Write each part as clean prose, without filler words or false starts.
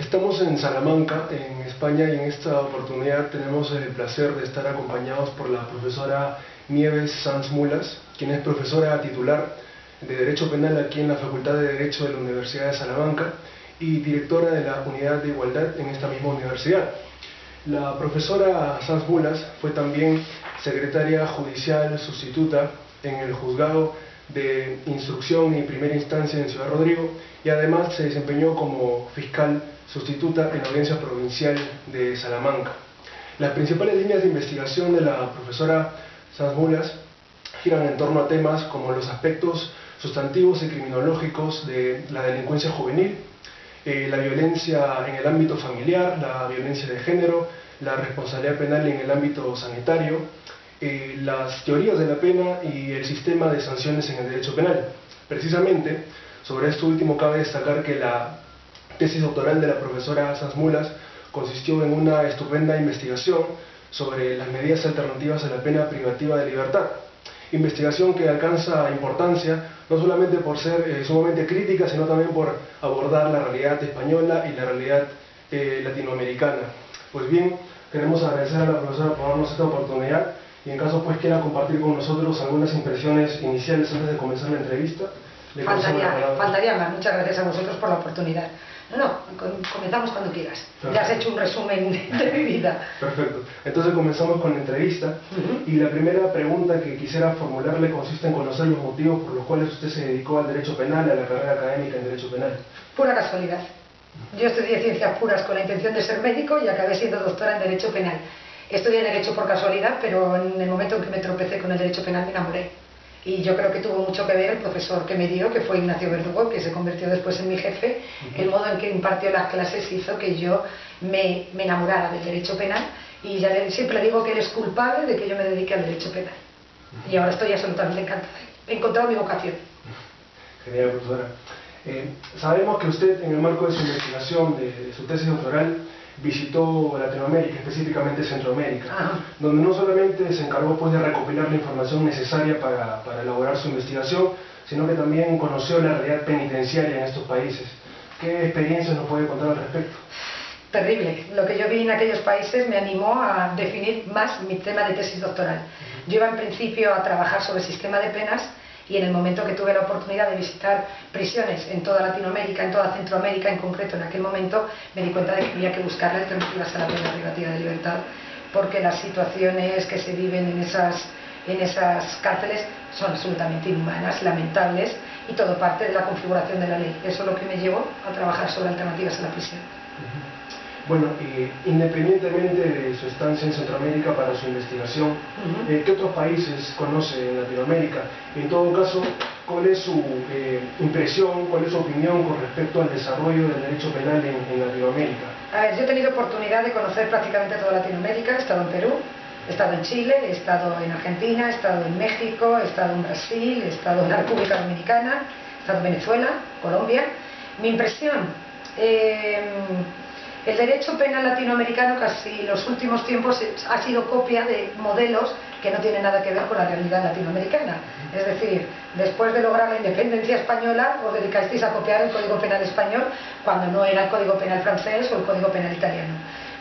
Estamos en Salamanca, en España, y en esta oportunidad tenemos el placer de estar acompañados por la profesora Nieves Sanz Mulas, quien es profesora titular de Derecho Penal aquí en la Facultad de Derecho de la Universidad de Salamanca y directora de la Unidad de Igualdad en esta misma universidad. La profesora Sanz Mulas fue también secretaria judicial sustituta en el Juzgado de Instrucción y Primera Instancia en Ciudad Rodrigo y además se desempeñó como fiscal sustituta en la Audiencia Provincial de Salamanca. Las principales líneas de investigación de la profesora Sanz Mulas giran en torno a temas como los aspectos sustantivos y criminológicos de la delincuencia juvenil, la violencia en el ámbito familiar, la violencia de género, la responsabilidad penal en el ámbito sanitario, las teorías de la pena y el sistema de sanciones en el derecho penal. Precisamente, sobre esto último cabe destacar que la tesis doctoral de la profesora Sanz Mulas consistió en una estupenda investigación sobre las medidas alternativas a la pena privativa de libertad. Investigación que alcanza importancia no solamente por ser sumamente crítica, sino también por abordar la realidad española y la realidad latinoamericana. Pues bien, queremos agradecer a la profesora por darnos esta oportunidad y en caso pues quiera compartir con nosotros algunas impresiones iniciales antes de comenzar la entrevista. Faltaría más. Muchas gracias a vosotros por la oportunidad. Comenzamos cuando quieras. Perfecto. Ya has hecho un resumen de mi vida. Perfecto. Entonces comenzamos con la entrevista. Y la primera pregunta que quisiera formularle consiste en conocer los motivos por los cuales usted se dedicó al derecho penal, a la carrera académica en derecho penal. Pura casualidad. Yo estudié ciencias puras con la intención de ser médico y acabé siendo doctora en derecho penal. Estudié derecho por casualidad, pero en el momento en que me tropecé con el derecho penal me enamoré. Y yo creo que tuvo mucho que ver el profesor que me dio, que fue Ignacio Verdugo, que se convirtió después en mi jefe. El modo en que impartió las clases hizo que yo me enamorara del derecho penal, y siempre le digo que él es culpable de que yo me dedique al derecho penal. Y ahora estoy absolutamente encantada. He encontrado mi vocación. Genial, profesora. Sabemos que usted, en el marco de su investigación, de su tesis doctoral, visitó Latinoamérica, específicamente Centroamérica, donde no solamente se encargó pues de recopilar la información necesaria para elaborar su investigación, sino que también conoció la realidad penitenciaria en estos países. ¿Qué experiencias nos puede contar al respecto? Terrible. Lo que yo vi en aquellos países me animó a definir más mi tema de tesis doctoral. Yo iba en principio a trabajar sobre el sistema de penas, y en el momento que tuve la oportunidad de visitar prisiones en toda Latinoamérica, en toda Centroamérica en concreto, en aquel momento me di cuenta de que había que buscar alternativas a la pena privativa de libertad, porque las situaciones que se viven en esas cárceles son absolutamente inhumanas, lamentables, y todo parte de la configuración de la ley. Eso es lo que me llevó a trabajar sobre alternativas a la prisión. Bueno, independientemente de su estancia en Centroamérica para su investigación, ¿qué otros países conoce en Latinoamérica? En todo caso, ¿cuál es su impresión, cuál es su opinión con respecto al desarrollo del derecho penal en Latinoamérica? A ver, yo he tenido oportunidad de conocer prácticamente toda Latinoamérica. He estado en Perú, he estado en Chile, he estado en Argentina, he estado en México, he estado en Brasil, he estado en la República Dominicana, he estado en Venezuela, Colombia. Mi impresión... El derecho penal latinoamericano casi en los últimos tiempos ha sido copia de modelos que no tienen nada que ver con la realidad latinoamericana. Es decir, después de lograr la independencia española, os dedicasteis a copiar el Código Penal español cuando no era el Código Penal francés o el Código Penal italiano.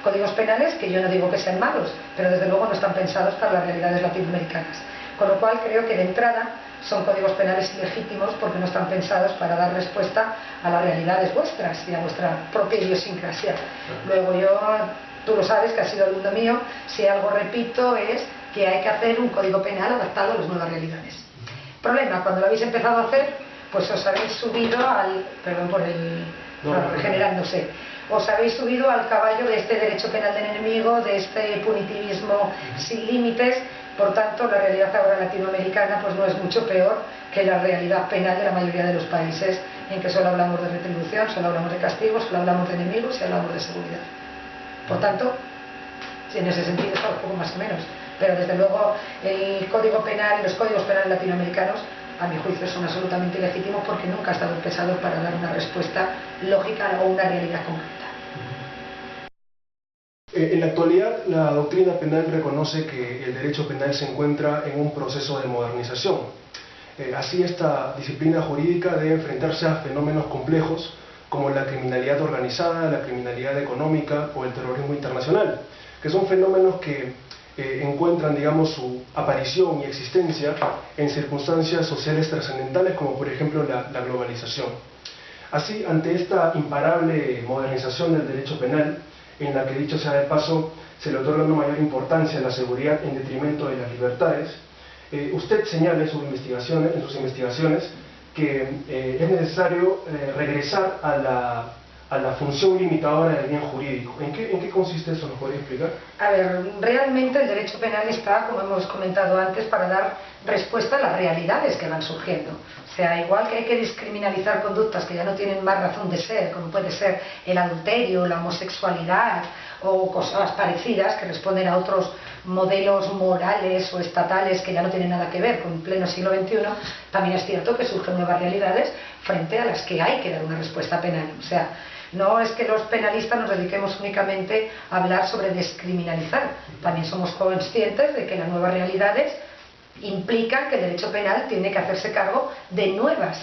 Códigos penales que yo no digo que sean malos, pero desde luego no están pensados para las realidades latinoamericanas. Con lo cual creo que de entrada son códigos penales ilegítimos porque no están pensados para dar respuesta a las realidades vuestras y a vuestra propia idiosincrasia. Luego tú lo sabes que has sido alumno mío, si algo repito es que hay que hacer un código penal adaptado a las nuevas realidades. Problema, cuando lo habéis empezado a hacer, pues os habéis subido al... perdón por el... regenerándose. Os habéis subido al caballo de este derecho penal del enemigo, de este punitivismo sin límites. Por tanto, la realidad ahora latinoamericana pues no es mucho peor que la realidad penal de la mayoría de los países, en que solo hablamos de retribución, solo hablamos de castigos, solo hablamos de enemigos y hablamos de seguridad. Por tanto, en ese sentido está un poco más o menos. Pero desde luego el Código Penal y los códigos penales latinoamericanos, a mi juicio, son absolutamente ilegítimos porque nunca han estado pensados para dar una respuesta lógica o una realidad concreta. En la actualidad, la doctrina penal reconoce que el derecho penal se encuentra en un proceso de modernización. Así, esta disciplina jurídica debe enfrentarse a fenómenos complejos como la criminalidad organizada, la criminalidad económica o el terrorismo internacional, que son fenómenos que encuentran, digamos, su aparición y existencia en circunstancias sociales trascendentales como por ejemplo la globalización. Así, ante esta imparable modernización del derecho penal, en la que, dicho sea de paso, se le otorga una mayor importancia a la seguridad en detrimento de las libertades, usted señala en sus investigaciones que es necesario regresar a la función limitadora del bien jurídico. ¿En qué consiste eso? ¿Nos podría explicar? A ver, realmente el derecho penal está, como hemos comentado antes, para dar respuesta a las realidades que van surgiendo. O sea, igual que hay que descriminalizar conductas que ya no tienen más razón de ser, como puede ser el adulterio, la homosexualidad o cosas parecidas que responden a otros modelos morales o estatales que ya no tienen nada que ver con el pleno siglo XXI, también es cierto que surgen nuevas realidades frente a las que hay que dar una respuesta penal. O sea, no es que los penalistas nos dediquemos únicamente a hablar sobre descriminalizar, también somos conscientes de que las nuevas realidades implican que el derecho penal tiene que hacerse cargo de nuevas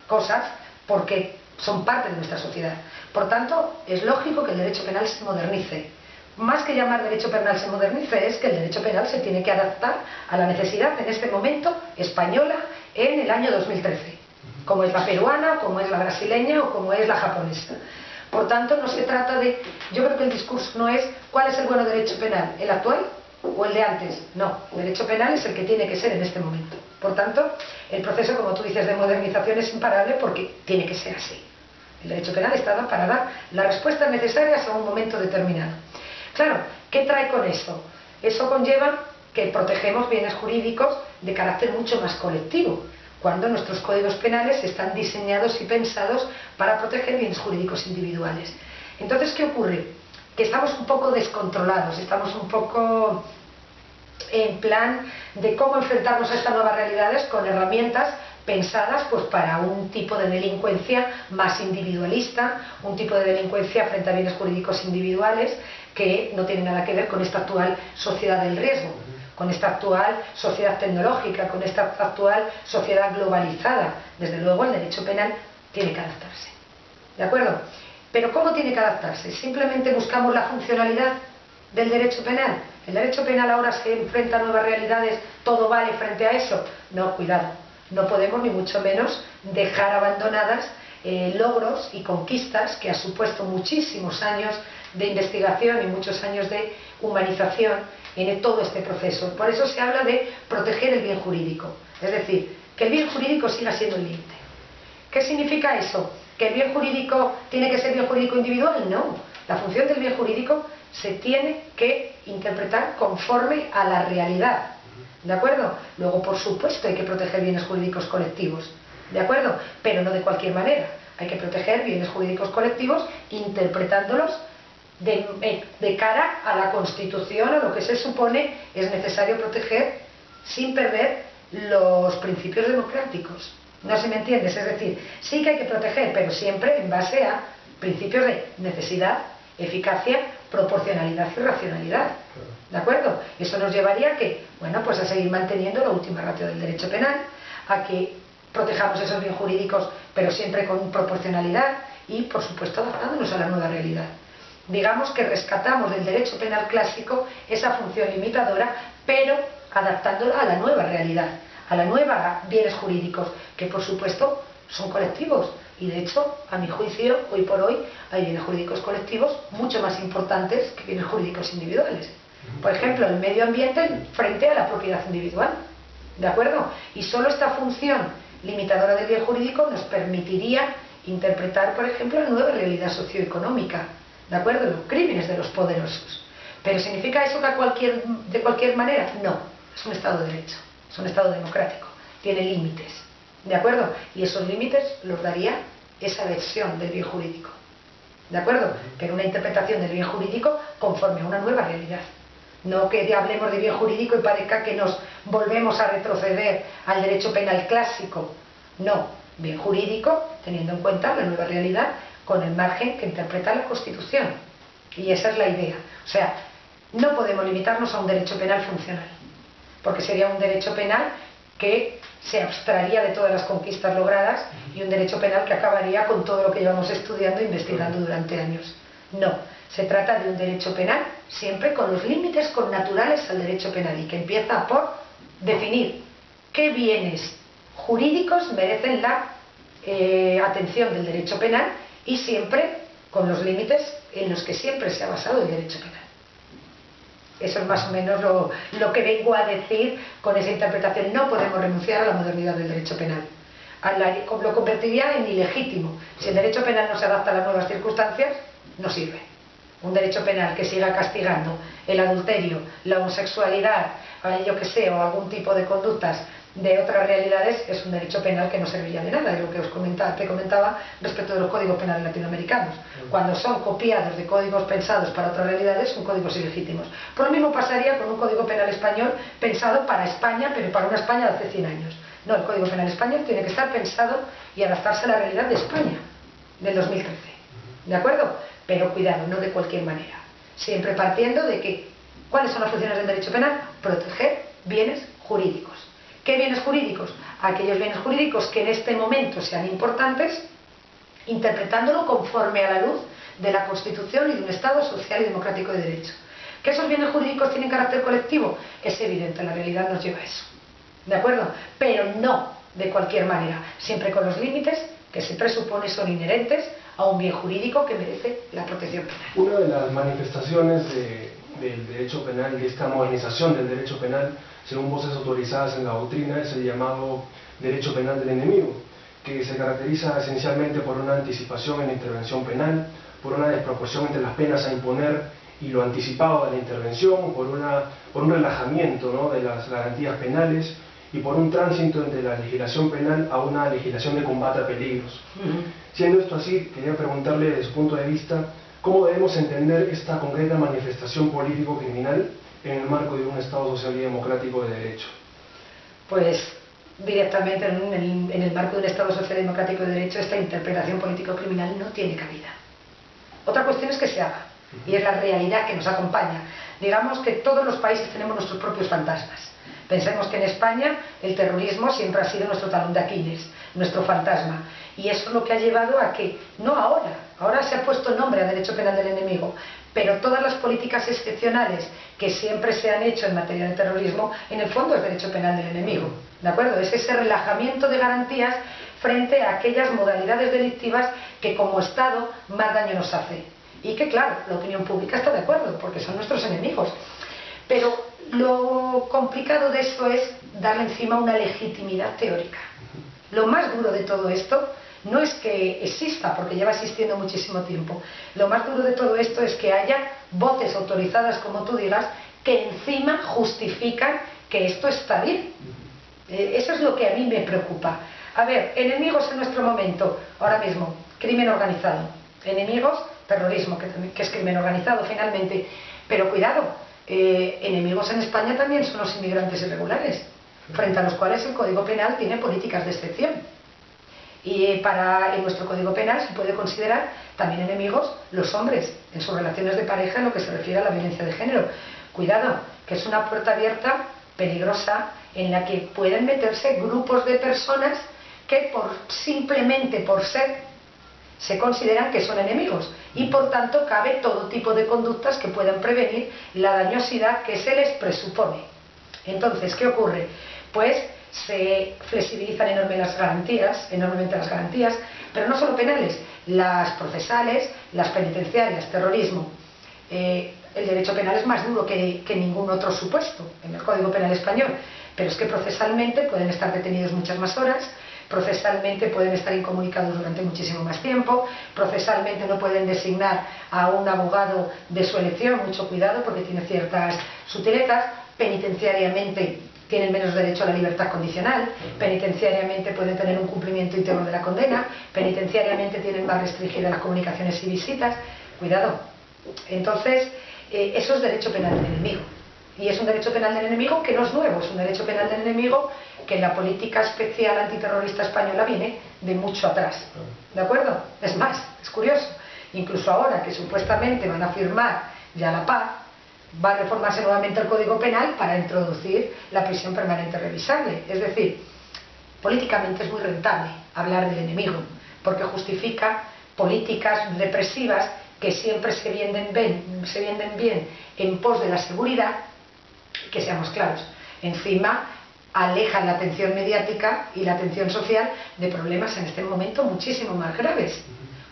cosas porque son parte de nuestra sociedad. Por tanto, es lógico que el derecho penal se modernice. Más que llamar derecho penal se modernice, es que el derecho penal se tiene que adaptar a la necesidad en este momento española en el año 2013, como es la peruana, como es la brasileña o como es la japonesa. Por tanto, no se trata de... Yo creo que el discurso no es ¿cuál es el bueno derecho penal? ¿El actual o el de antes? No, el derecho penal es el que tiene que ser en este momento. Por tanto, el proceso, como tú dices, de modernización es imparable porque tiene que ser así. El derecho penal está para dar las respuestas necesarias a un momento determinado. Claro, ¿qué trae con eso? Eso conlleva que protegemos bienes jurídicos de carácter mucho más colectivo, cuando nuestros códigos penales están diseñados y pensados para proteger bienes jurídicos individuales. Entonces, ¿qué ocurre? Que estamos un poco descontrolados, estamos un poco en plan de cómo enfrentarnos a estas nuevas realidades con herramientas pensadas pues para un tipo de delincuencia más individualista, un tipo de delincuencia frente a bienes jurídicos individuales que no tiene nada que ver con esta actual sociedad del riesgo, con esta actual sociedad tecnológica, con esta actual sociedad globalizada. Desde luego el derecho penal tiene que adaptarse, ¿de acuerdo? Pero ¿cómo tiene que adaptarse? ¿Simplemente buscamos la funcionalidad del derecho penal? ¿El derecho penal ahora se enfrenta a nuevas realidades, todo vale frente a eso? No, cuidado, no podemos ni mucho menos dejar abandonadas logros y conquistas que ha supuesto muchísimos años de investigación y muchos años de humanización en todo este proceso. Por eso se habla de proteger el bien jurídico, es decir, que el bien jurídico siga siendo el límite. ¿Qué significa eso? ¿Que el bien jurídico tiene que ser bien jurídico individual? No, la función del bien jurídico se tiene que interpretar conforme a la realidad, ¿de acuerdo? Luego, por supuesto, hay que proteger bienes jurídicos colectivos, ¿de acuerdo? Pero no de cualquier manera. Hay que proteger bienes jurídicos colectivos interpretándolos de cara a la Constitución, a lo que se supone es necesario proteger sin perder los principios democráticos. No sé si me entiendes, es decir, sí que hay que proteger, pero siempre en base a principios de necesidad, eficacia, proporcionalidad y racionalidad. ¿De acuerdo? Eso nos llevaría a que, bueno, pues a seguir manteniendo la última ratio del derecho penal, a que protejamos esos bienes jurídicos, pero siempre con proporcionalidad y, por supuesto, adaptándonos a la nueva realidad. Digamos que rescatamos del derecho penal clásico esa función limitadora, pero adaptándola a la nueva realidad, a la nueva bienes jurídicos, que por supuesto son colectivos. Y de hecho, a mi juicio, hoy por hoy, hay bienes jurídicos colectivos mucho más importantes que bienes jurídicos individuales. Por ejemplo, el medio ambiente frente a la propiedad individual, ¿de acuerdo? Y solo esta función limitadora del bien jurídico nos permitiría interpretar, por ejemplo, la nueva realidad socioeconómica, ¿de acuerdo? Los crímenes de los poderosos. ¿Pero significa eso que de cualquier manera? No, es un Estado de Derecho, es un Estado democrático, tiene límites, ¿de acuerdo? Y esos límites los daría esa versión del bien jurídico, ¿de acuerdo? Pero una interpretación del bien jurídico conforme a una nueva realidad. No que hablemos de bien jurídico y parezca que nos volvemos a retroceder al derecho penal clásico. No, bien jurídico teniendo en cuenta la nueva realidad con el margen que interpreta la Constitución. Y esa es la idea. O sea, no podemos limitarnos a un derecho penal funcional, porque sería un derecho penal que se abstraería de todas las conquistas logradas y un derecho penal que acabaría con todo lo que llevamos estudiando e investigando durante años. No, se trata de un derecho penal siempre con los límites connaturales al derecho penal y que empieza por definir qué bienes jurídicos merecen la atención del derecho penal y siempre con los límites en los que siempre se ha basado el derecho penal. Eso es más o menos lo que vengo a decir con esa interpretación. No podemos renunciar a la modernidad del derecho penal. Lo convertiría en ilegítimo. Si el derecho penal no se adapta a las nuevas circunstancias, no sirve. Un derecho penal que siga castigando el adulterio, la homosexualidad, yo que sé, o algún tipo de conductas de otras realidades, es un derecho penal que no serviría de nada. Es lo que te comentaba respecto de los códigos penales latinoamericanos. Cuando son copiados de códigos pensados para otras realidades, son códigos ilegítimos. Por lo mismo pasaría con un código penal español pensado para España, pero para una España de hace 100 años. No, el código penal español tiene que estar pensado y adaptarse a la realidad de España, del 2013. ¿De acuerdo? Pero cuidado, no de cualquier manera. Siempre partiendo de que, ¿cuáles son las funciones del derecho penal? Proteger bienes jurídicos. ¿Qué bienes jurídicos? Aquellos bienes jurídicos que en este momento sean importantes, interpretándolo conforme a la luz de la Constitución y de un Estado social y democrático de derecho. ¿Que esos bienes jurídicos tienen carácter colectivo? Es evidente, la realidad nos lleva a eso. ¿De acuerdo? Pero no de cualquier manera, siempre con los límites que se presupone son inherentes a un bien jurídico que merece la protección penal. Una de las manifestaciones del derecho penal, de esta modernización del derecho penal, según voces autorizadas en la doctrina, es el llamado derecho penal del enemigo, que se caracteriza esencialmente por una anticipación en la intervención penal, por una desproporción entre las penas a imponer y lo anticipado de la intervención, por un relajamiento, ¿no?, de las garantías penales y por un tránsito entre la legislación penal a una legislación de combate a peligros. Siendo esto así, quería preguntarle desde su punto de vista, ¿cómo debemos entender esta concreta manifestación político-criminal en el marco de un Estado social y democrático de derecho? Pues directamente en el marco de un Estado social y democrático de derecho, esta interpretación político-criminal no tiene cabida. Otra cuestión es que se haga, y es la realidad que nos acompaña. Digamos que todos los países tenemos nuestros propios fantasmas. Pensemos que en España el terrorismo siempre ha sido nuestro talón de Aquiles, nuestro fantasma. Y eso es lo que ha llevado a que, no ahora se ha puesto nombre a derecho penal del enemigo, pero todas las políticas excepcionales que siempre se han hecho en materia de terrorismo, en el fondo es derecho penal del enemigo. ¿De acuerdo? Es ese relajamiento de garantías frente a aquellas modalidades delictivas que como Estado más daño nos hace. Y que claro, la opinión pública está de acuerdo, porque son nuestros enemigos. Pero lo complicado de esto es darle encima una legitimidad teórica. Lo más duro de todo esto no es que exista, porque lleva existiendo muchísimo tiempo. Lo más duro de todo esto es que haya voces autorizadas, como tú digas, que encima justifican que esto está bien. Eso es lo que a mí me preocupa. A ver, enemigos en nuestro momento, ahora mismo, crimen organizado. Enemigos, terrorismo, que es crimen organizado finalmente. Pero cuidado, enemigos en España también son los inmigrantes irregulares, frente a los cuales el Código Penal tiene políticas de excepción. Y en nuestro Código Penal se puede considerar también enemigos los hombres en sus relaciones de pareja en lo que se refiere a la violencia de género. Cuidado, que es una puerta abierta, peligrosa, en la que pueden meterse grupos de personas que simplemente por ser se consideran que son enemigos y por tanto cabe todo tipo de conductas que puedan prevenir la dañosidad que se les presupone. Entonces, ¿qué ocurre? Pues se flexibilizan enormemente las garantías, pero no solo penales, las procesales, las penitenciarias, terrorismo. El derecho penal es más duro que ningún otro supuesto en el Código Penal español, pero es que procesalmente pueden estar detenidos muchas más horas, procesalmente pueden estar incomunicados durante muchísimo más tiempo, procesalmente no pueden designar a un abogado de su elección, mucho cuidado porque tiene ciertas sutilezas, penitenciariamente tienen menos derecho a la libertad condicional, penitenciariamente pueden tener un cumplimiento íntegro de la condena, penitenciariamente tienen más restringidas las comunicaciones y visitas, cuidado. Entonces, eso es derecho penal del enemigo. Y es un derecho penal del enemigo que no es nuevo, es un derecho penal del enemigo que en la política especial antiterrorista española viene de mucho atrás. ¿De acuerdo? Es más, es curioso, incluso ahora que supuestamente van a firmar ya la paz, va a reformarse nuevamente el Código Penal para introducir la prisión permanente revisable. Es decir, políticamente es muy rentable hablar del enemigo, porque justifica políticas represivas que siempre se venden bien en pos de la seguridad, que seamos claros. Encima, alejan la atención mediática y la atención social de problemas en este momento muchísimo más graves,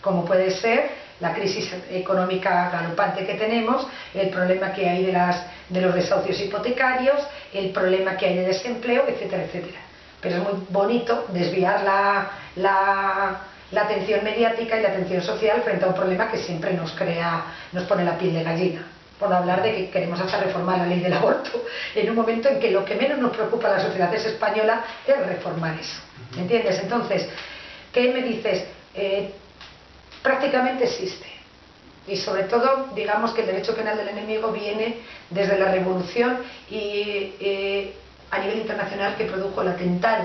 como puede ser la crisis económica galopante que tenemos, el problema que hay de los desahucios hipotecarios, el problema que hay de desempleo, etcétera, etcétera. Pero es muy bonito desviar la atención mediática y la atención social frente a un problema que siempre nos pone la piel de gallina. Por no hablar de que queremos hasta reformar la ley del aborto, en un momento en que lo que menos nos preocupa a la sociedad española es reformar eso. ¿Entiendes? Entonces, ¿qué me dices? Prácticamente existe. Y sobre todo, digamos que el derecho penal del enemigo viene desde la revolución y a nivel internacional que produjo el atentado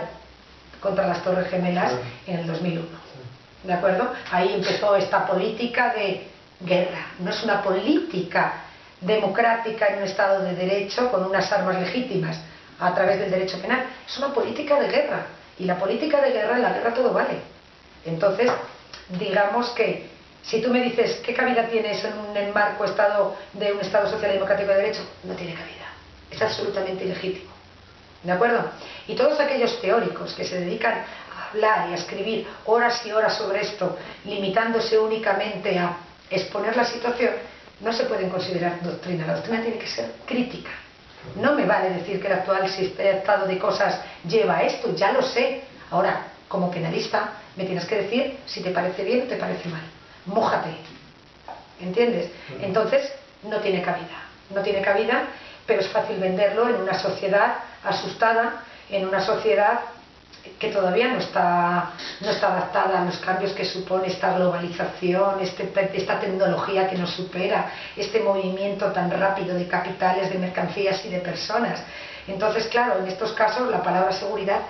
contra las Torres Gemelas en el 2001. ¿De acuerdo? Ahí empezó esta política de guerra. No es una política democrática en un Estado de Derecho con unas armas legítimas a través del derecho penal. Es una política de guerra. Y la política de guerra, en la guerra todo vale. Entonces, digamos que si tú me dices qué cabida tiene eso en un marco de un Estado social y democrático de derecho, no tiene cabida. Es absolutamente ilegítimo. ¿De acuerdo? Y todos aquellos teóricos que se dedican a hablar y a escribir horas y horas sobre esto, limitándose únicamente a exponer la situación, no se pueden considerar doctrina. La doctrina tiene que ser crítica. No me vale decir que el actual estado de cosas lleva a esto, ya lo sé. Ahora, como penalista, me tienes que decir si te parece bien o te parece mal. Mójate. ¿Entiendes? Entonces, no tiene cabida. No tiene cabida, pero es fácil venderlo en una sociedad asustada, en una sociedad que todavía no está adaptada a los cambios que supone esta globalización, esta tecnología que nos supera, este movimiento tan rápido de capitales, de mercancías y de personas. Entonces, claro, en estos casos la palabra seguridad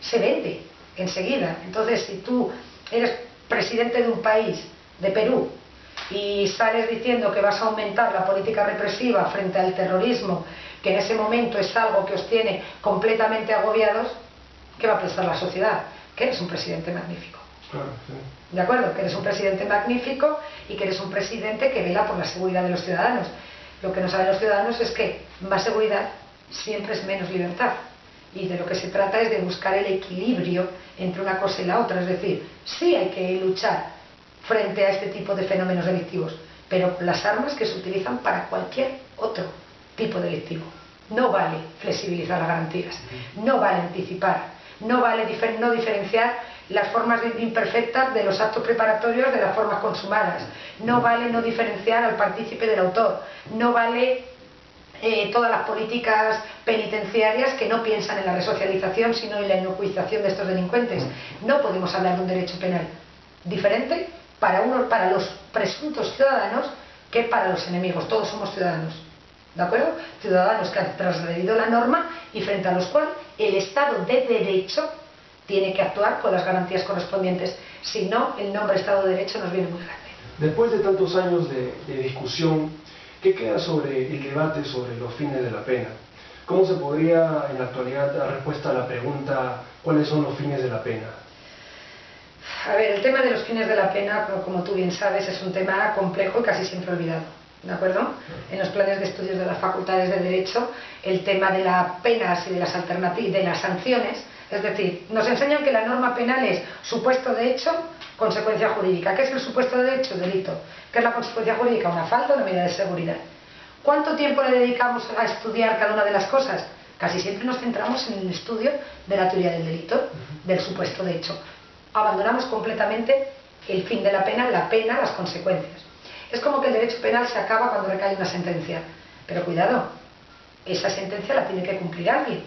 se vende enseguida. Entonces, si tú eres presidente de un país, de Perú, y sales diciendo que vas a aumentar la política represiva frente al terrorismo, que en ese momento es algo que os tiene completamente agobiados, ¿qué va a pensar la sociedad? Que eres un presidente magnífico. Claro, sí. ¿De acuerdo? Que eres un presidente magnífico y que eres un presidente que vela por la seguridad de los ciudadanos. Lo que no saben los ciudadanos es que más seguridad siempre es menos libertad. Y de lo que se trata es de buscar el equilibrio entre una cosa y la otra. Es decir, sí hay que luchar frente a este tipo de fenómenos delictivos, pero las armas que se utilizan para cualquier otro tipo delictivo. No vale flexibilizar las garantías, no vale anticipar, no vale no diferenciar las formas imperfectas de los actos preparatorios de las formas consumadas, no vale no diferenciar al partícipe del autor, no vale todas las políticas penitenciarias que no piensan en la resocialización sino en la inocuización de estos delincuentes. No podemos hablar de un derecho penal diferente para los presuntos ciudadanos que para los enemigos. Todos somos ciudadanos, ¿de acuerdo? Ciudadanos que han transgredido la norma y frente a los cuales el Estado de Derecho tiene que actuar con las garantías correspondientes. Si no, el nombre Estado de Derecho nos viene muy grande. Después de tantos años de discusión, ¿qué queda sobre el debate sobre los fines de la pena? ¿Cómo se podría en la actualidad dar respuesta a la pregunta ¿cuáles son los fines de la pena? A ver, el tema de los fines de la pena, como tú bien sabes, es un tema complejo y casi siempre olvidado, ¿de acuerdo? En los planes de estudios de las facultades de Derecho, el tema de las penas y de las alternativas, de las sanciones, es decir, nos enseñan que la norma penal es supuesto de hecho, consecuencia jurídica. ¿Qué es el supuesto de hecho? Delito. ¿Qué es la consecuencia jurídica? Una falta, una medida de seguridad. ¿Cuánto tiempo le dedicamos a estudiar cada una de las cosas? Casi siempre nos centramos en el estudio de la teoría del delito, del supuesto de hecho. Abandonamos completamente el fin de la pena, las consecuencias. Es como que el derecho penal se acaba cuando recae una sentencia. Pero cuidado, esa sentencia la tiene que cumplir alguien.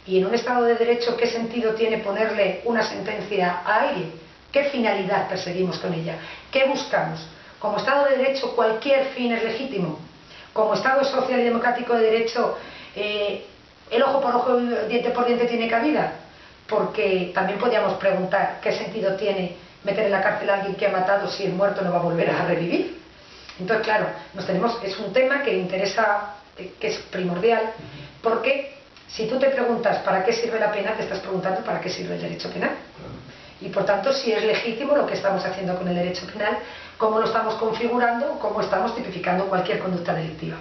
Y en un Estado de Derecho, ¿qué sentido tiene ponerle una sentencia a alguien? ¿Qué finalidad perseguimos con ella? ¿Qué buscamos? Como Estado de Derecho cualquier fin es legítimo. Como Estado social y democrático de Derecho, el ojo por ojo, diente por diente tiene cabida. Porque también podríamos preguntar qué sentido tiene meter en la cárcel a alguien que ha matado si el muerto no va a volver a revivir. Entonces, claro, es un tema que interesa que es primordial, porque si tú te preguntas para qué sirve la pena, te estás preguntando para qué sirve el derecho penal. Y por tanto, si es legítimo lo que estamos haciendo con el derecho penal, cómo lo estamos configurando, cómo estamos tipificando cualquier conducta delictiva.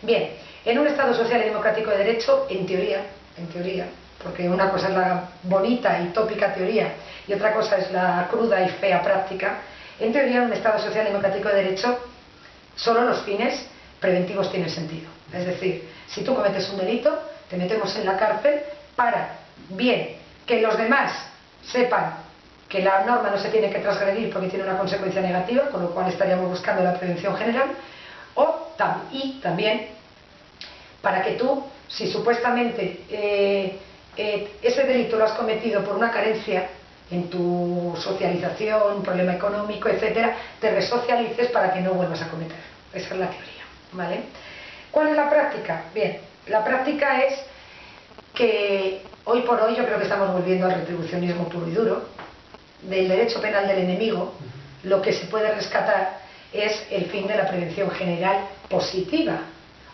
Bien, en un Estado social y democrático de derecho, en teoría, porque una cosa es la bonita y tópica teoría y otra cosa es la cruda y fea práctica, en teoría en un Estado social y democrático de derecho solo los fines preventivos tienen sentido. Es decir, si tú cometes un delito, te metemos en la cárcel para, bien, que los demás sepan que la norma no se tiene que transgredir porque tiene una consecuencia negativa, con lo cual estaríamos buscando la prevención general, y también para que tú, si supuestamente ese delito lo has cometido por una carencia en tu socialización, un problema económico, etcétera, te resocialices para que no vuelvas a cometer. Esa es la teoría, ¿vale? ¿Cuál es la práctica? Bien, la práctica es que hoy por hoy yo creo que estamos volviendo al retribucionismo puro y duro. Del derecho penal del enemigo, lo que se puede rescatar es el fin de la prevención general positiva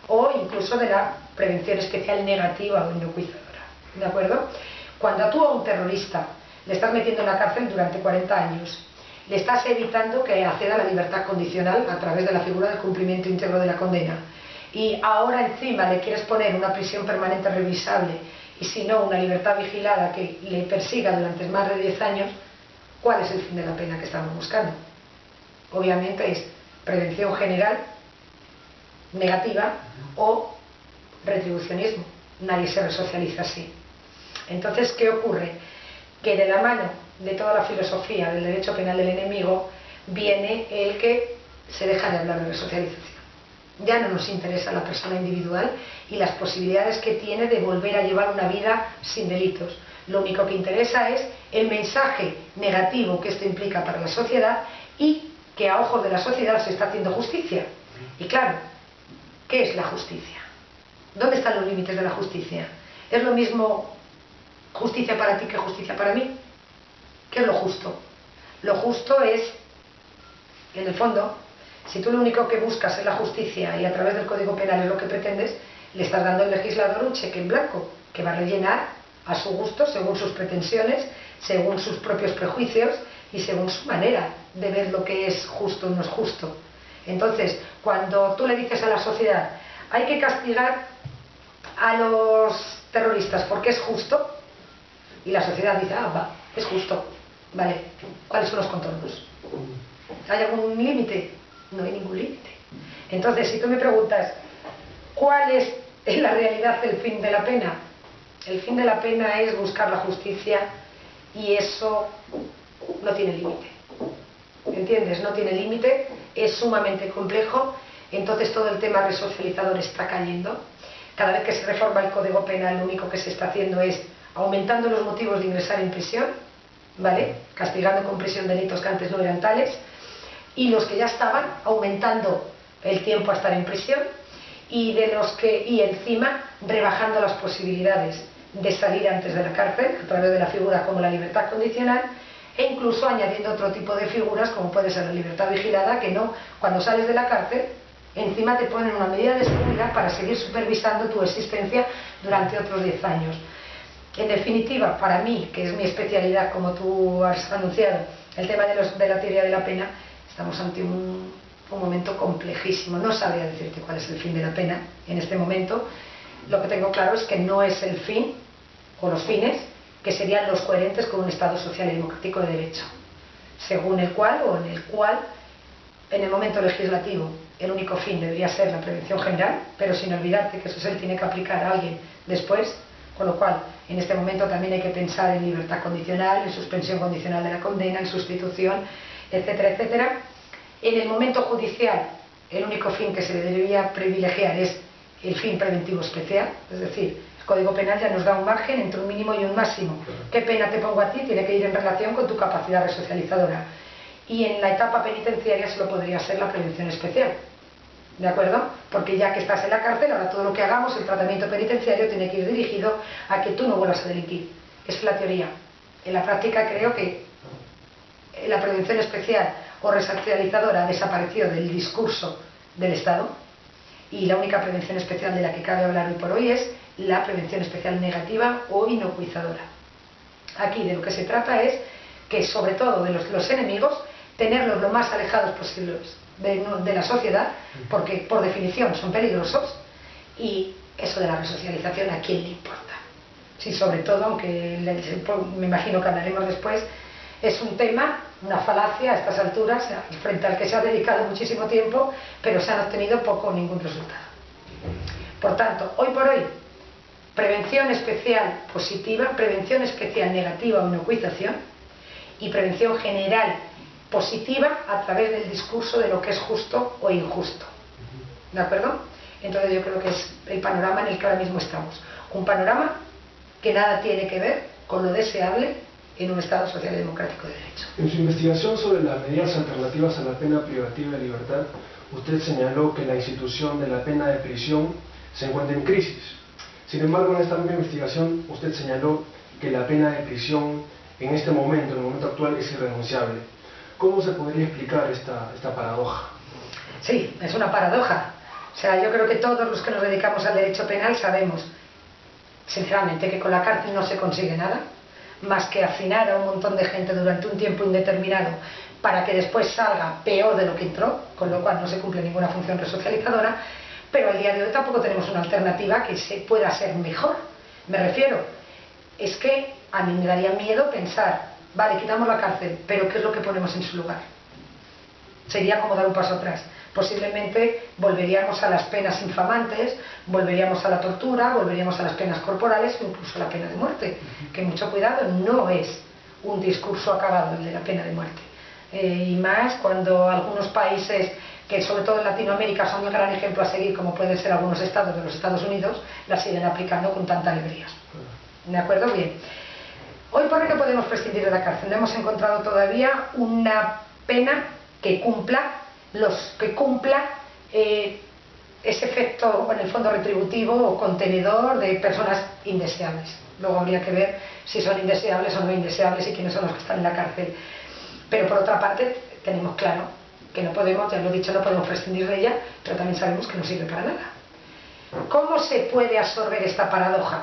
o incluso de la prevención especial negativa o inocuizadora. ¿De acuerdo? Cuando tú a un terrorista le estás metiendo en la cárcel durante 40 años, le estás evitando que acceda a la libertad condicional a través de la figura del cumplimiento íntegro de la condena, y ahora encima le quieres poner una prisión permanente revisable y si no una libertad vigilada que le persiga durante más de 10 años, ¿cuál es el fin de la pena que estamos buscando? Obviamente es prevención general negativa o retribucionismo. Nadie se resocializa así. Entonces, ¿qué ocurre? Que de la mano de toda la filosofía del derecho penal del enemigo viene el que se deja de hablar de resocialización. Ya no nos interesa la persona individual y las posibilidades que tiene de volver a llevar una vida sin delitos. Lo único que interesa es el mensaje negativo que esto implica para la sociedad y que a ojos de la sociedad se está haciendo justicia. Y claro, ¿qué es la justicia? ¿Dónde están los límites de la justicia? ¿Es lo mismo justicia para ti que justicia para mí? ¿Qué es lo justo? Lo justo es, en el fondo, si tú lo único que buscas es la justicia y a través del Código Penal es lo que pretendes, le estás dando al legislador un cheque en blanco que va a rellenar a su gusto, según sus pretensiones, según sus propios prejuicios y según su manera de ver lo que es justo o no es justo. Entonces, cuando tú le dices a la sociedad, hay que castigar a los terroristas porque es justo, y la sociedad dice, va, es justo, vale, ¿cuáles son los contornos? ¿Hay algún límite? No hay ningún límite. Entonces, si tú me preguntas, ¿cuál es en la realidad el fin de la pena? El fin de la pena es buscar la justicia y eso no tiene límite. ¿Entiendes? No tiene límite, es sumamente complejo, entonces todo el tema resocializador está cayendo. Cada vez que se reforma el Código Penal, lo único que se está haciendo es aumentando los motivos de ingresar en prisión, ¿vale? Castigando con prisión delitos que antes no eran tales, y los que ya estaban, aumentando el tiempo a estar en prisión, y encima rebajando las posibilidades de salir antes de la cárcel a través de la figura como la libertad condicional, e incluso añadiendo otro tipo de figuras como puede ser la libertad vigilada, que no, cuando sales de la cárcel encima te ponen una medida de seguridad para seguir supervisando tu existencia durante otros 10 años. En definitiva, para mí, que es mi especialidad, como tú has anunciado, el tema de la teoría de la pena, estamos ante un momento complejísimo. No sabría decirte cuál es el fin de la pena en este momento. Lo que tengo claro es que no es el fin o los fines que serían los coherentes con un Estado social y democrático de derecho, según el cual o en el cual en el momento legislativo el único fin debería ser la prevención general, pero sin olvidarte que eso se le tiene que aplicar a alguien después, con lo cual en este momento también hay que pensar en libertad condicional, en suspensión condicional de la condena, en sustitución, etcétera, etcétera. En el momento judicial el único fin que se le debería privilegiar es el fin preventivo especial, es decir, el Código Penal ya nos da un margen entre un mínimo y un máximo. ¿Qué pena te pongo a ti? Tiene que ir en relación con tu capacidad resocializadora. Y en la etapa penitenciaria solo podría ser la prevención especial, ¿de acuerdo? Porque ya que estás en la cárcel, ahora todo lo que hagamos, el tratamiento penitenciario tiene que ir dirigido a que tú no vuelvas a delinquir. Esa es la teoría. En la práctica creo que la prevención especial o resocializadora ha desaparecido del discurso del Estado y la única prevención especial de la que cabe hablar hoy por hoy es la prevención especial negativa o inocuizadora. Aquí de lo que se trata es que, sobre todo de los enemigos, tenerlos lo más alejados posibles de la sociedad, porque por definición son peligrosos, y eso de la resocialización, ¿a quién le importa? Sí, sobre todo, aunque me imagino que hablaremos después, es un tema, una falacia a estas alturas, frente al que se ha dedicado muchísimo tiempo, pero se han obtenido poco o ningún resultado. Por tanto, hoy por hoy, prevención especial positiva, prevención especial negativa o inocuización, y prevención general positiva a través del discurso de lo que es justo o injusto. ¿De acuerdo? Entonces yo creo que es el panorama en el que ahora mismo estamos. Un panorama que nada tiene que ver con lo deseable en un Estado social y democrático de derecho. En su investigación sobre las medidas alternativas a la pena privativa de libertad, usted señaló que la institución de la pena de prisión se encuentra en crisis. Sin embargo, en esta misma investigación, usted señaló que la pena de prisión en este momento, en el momento actual, es irrenunciable. ¿Cómo se podría explicar esta paradoja? Sí, es una paradoja. O sea, yo creo que todos los que nos dedicamos al derecho penal sabemos, sinceramente, que con la cárcel no se consigue nada, más que hacinar a un montón de gente durante un tiempo indeterminado para que después salga peor de lo que entró, con lo cual no se cumple ninguna función resocializadora, pero al día de hoy tampoco tenemos una alternativa que pueda ser mejor. Me refiero, es que a mí me daría miedo pensar, vale, quitamos la cárcel, pero ¿qué es lo que ponemos en su lugar? Sería como dar un paso atrás. Posiblemente volveríamos a las penas infamantes, volveríamos a la tortura, volveríamos a las penas corporales o incluso a la pena de muerte, que mucho cuidado, no es un discurso acabado el de la pena de muerte. Y más cuando algunos países, que sobre todo en Latinoamérica son un gran ejemplo a seguir, como pueden ser algunos estados de los Estados Unidos, la siguen aplicando con tanta alegría. ¿De acuerdo? Bien. Hoy por hoy no podemos prescindir de la cárcel, no hemos encontrado todavía una pena que cumpla ese efecto, en el fondo retributivo o contenedor de personas indeseables. Luego habría que ver si son indeseables o no indeseables y quiénes son los que están en la cárcel. Pero por otra parte, tenemos claro que no podemos, ya lo he dicho, no podemos prescindir de ella, pero también sabemos que no sirve para nada. ¿Cómo se puede absorber esta paradoja?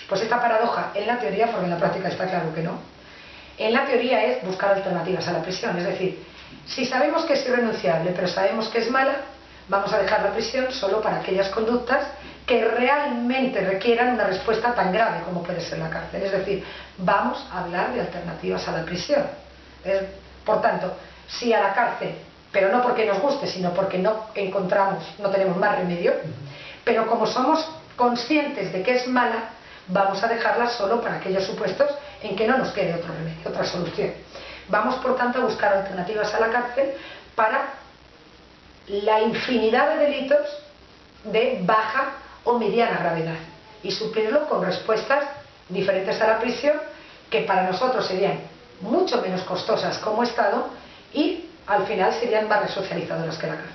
Pues esta paradoja, en la teoría, porque en la práctica está claro que no, en la teoría es buscar alternativas a la prisión, es decir, si sabemos que es irrenunciable, pero sabemos que es mala, vamos a dejar la prisión solo para aquellas conductas que realmente requieran una respuesta tan grave como puede ser la cárcel. Es decir, vamos a hablar de alternativas a la prisión. Por tanto, sí a la cárcel, pero no porque nos guste, sino porque no tenemos más remedio, pero como somos conscientes de que es mala, vamos a dejarla solo para aquellos supuestos en que no nos quede otro remedio, otra solución. Vamos, por tanto, a buscar alternativas a la cárcel para la infinidad de delitos de baja o mediana gravedad y suplirlo con respuestas diferentes a la prisión que para nosotros serían mucho menos costosas como Estado y al final serían más resocializadoras que la cárcel.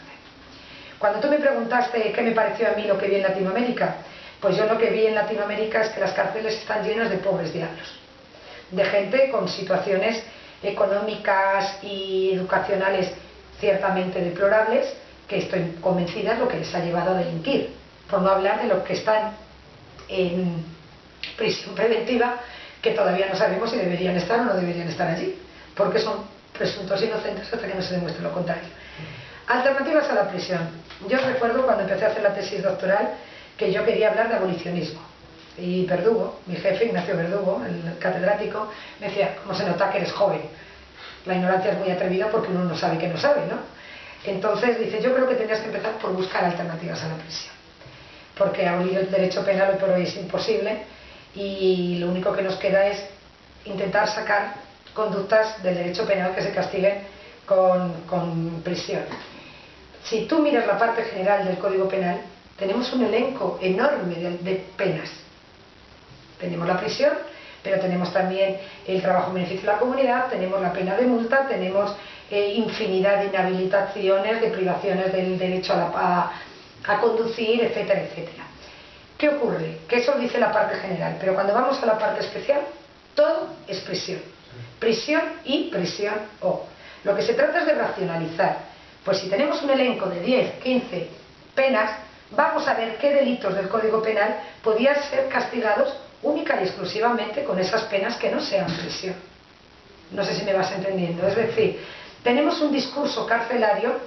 Cuando tú me preguntaste qué me pareció a mí lo que vi en Latinoamérica, pues yo lo que vi en Latinoamérica es que las cárceles están llenas de pobres diablos, de gente con situaciones económicas y educacionales ciertamente deplorables, que estoy convencida es lo que les ha llevado a delinquir, por no hablar de los que están en prisión preventiva, que todavía no sabemos si deberían estar o no deberían estar allí, porque son presuntos inocentes hasta que no se demuestre lo contrario. Alternativas a la prisión. Yo recuerdo cuando empecé a hacer la tesis doctoral que yo quería hablar de abolicionismo. Y Verdugo, mi jefe, Ignacio Verdugo, el catedrático, me decía, ¿cómo se nota que eres joven? La ignorancia es muy atrevida porque uno no sabe que no sabe, ¿no? Entonces dice, yo creo que tendrías que empezar por buscar alternativas a la prisión. Porque abolir el derecho penal hoy por hoy es imposible y lo único que nos queda es intentar sacar conductas del derecho penal que se castiguen con prisión. Si tú miras la parte general del Código Penal, tenemos un elenco enorme de penas. Tenemos la prisión, pero tenemos también el trabajo en beneficio de la comunidad, tenemos la pena de multa, tenemos infinidad de inhabilitaciones, de privaciones del derecho a conducir, etcétera, etcétera. ¿Qué ocurre? Que eso dice la parte general, pero cuando vamos a la parte especial, todo es prisión. Prisión y prisión o. Lo que se trata es de racionalizar. Pues si tenemos un elenco de 10, 15 penas, vamos a ver qué delitos del Código Penal podían ser castigados única y exclusivamente con esas penas que no sean prisión. No sé si me vas entendiendo. Es decir, tenemos un discurso carcelario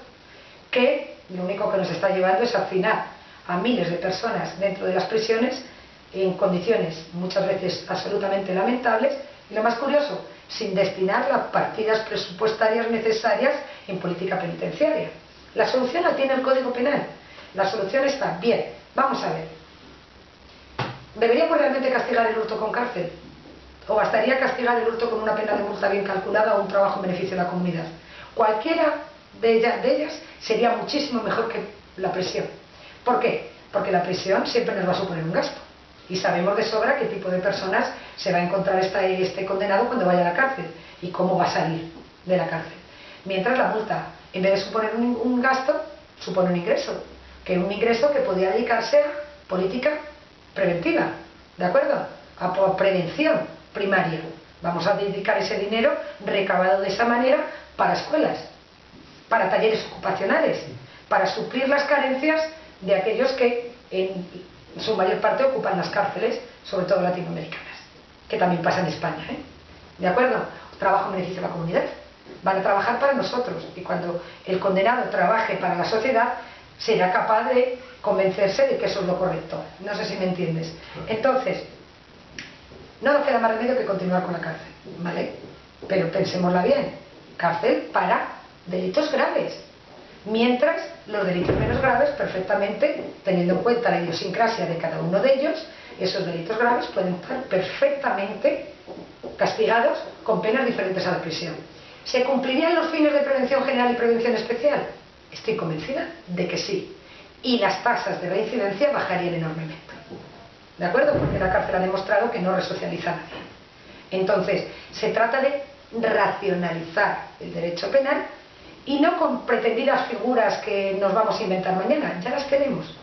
que lo único que nos está llevando es hacinar a miles de personas dentro de las prisiones en condiciones muchas veces absolutamente lamentables y, lo más curioso, sin destinar las partidas presupuestarias necesarias en política penitenciaria. La solución la tiene el Código Penal. La solución está bien. Vamos a ver. ¿Deberíamos realmente castigar el hurto con cárcel? ¿O bastaría castigar el hurto con una pena de multa bien calculada o un trabajo en beneficio de la comunidad? Cualquiera de ellas sería muchísimo mejor que la prisión. ¿Por qué? Porque la prisión siempre nos va a suponer un gasto. Y sabemos de sobra qué tipo de personas se va a encontrar este condenado cuando vaya a la cárcel y cómo va a salir de la cárcel. Mientras la multa, en vez de suponer un gasto, supone un ingreso. Que un ingreso que podría dedicarse a política preventiva, ¿de acuerdo? A prevención primaria. Vamos a dedicar ese dinero recabado de esa manera para escuelas, para talleres ocupacionales, para suplir las carencias de aquellos que en su mayor parte ocupan las cárceles, sobre todo latinoamericanas, que también pasa en España, ¿eh? ¿De acuerdo? Trabajo en beneficio de la comunidad. Van a trabajar para nosotros y cuando el condenado trabaje para la sociedad será capaz de convencerse de que eso es lo correcto. No sé si me entiendes. Entonces, no nos queda más remedio que continuar con la cárcel, ¿vale? Pero pensémosla bien. Cárcel para delitos graves. Mientras los delitos menos graves, perfectamente, teniendo en cuenta la idiosincrasia de cada uno de ellos, esos delitos graves pueden estar perfectamente castigados con penas diferentes a la prisión. ¿Se cumplirían los fines de prevención general y prevención especial? Estoy convencida de que sí. Y las tasas de reincidencia bajarían enormemente. ¿De acuerdo? Porque la cárcel ha demostrado que no resocializa a nadie. Entonces, se trata de racionalizar el derecho penal y no con pretendidas figuras que nos vamos a inventar mañana. Ya las tenemos.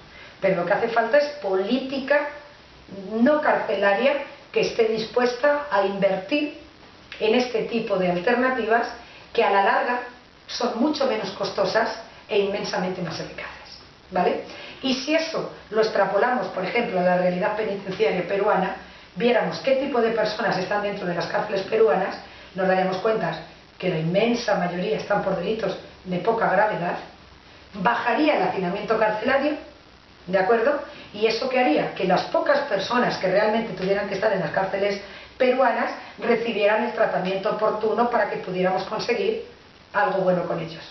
Pero lo que hace falta es política no carcelaria que esté dispuesta a invertir en este tipo de alternativas que a la larga son mucho menos costosas e inmensamente más eficaces, ¿vale? Y si eso lo extrapolamos, por ejemplo, a la realidad penitenciaria peruana, viéramos qué tipo de personas están dentro de las cárceles peruanas, nos daríamos cuenta que la inmensa mayoría están por delitos de poca gravedad, bajaría el hacinamiento carcelario, ¿de acuerdo? ¿Y eso qué haría? Que las pocas personas que realmente tuvieran que estar en las cárceles peruanas recibieran el tratamiento oportuno para que pudiéramos conseguir algo bueno con ellos.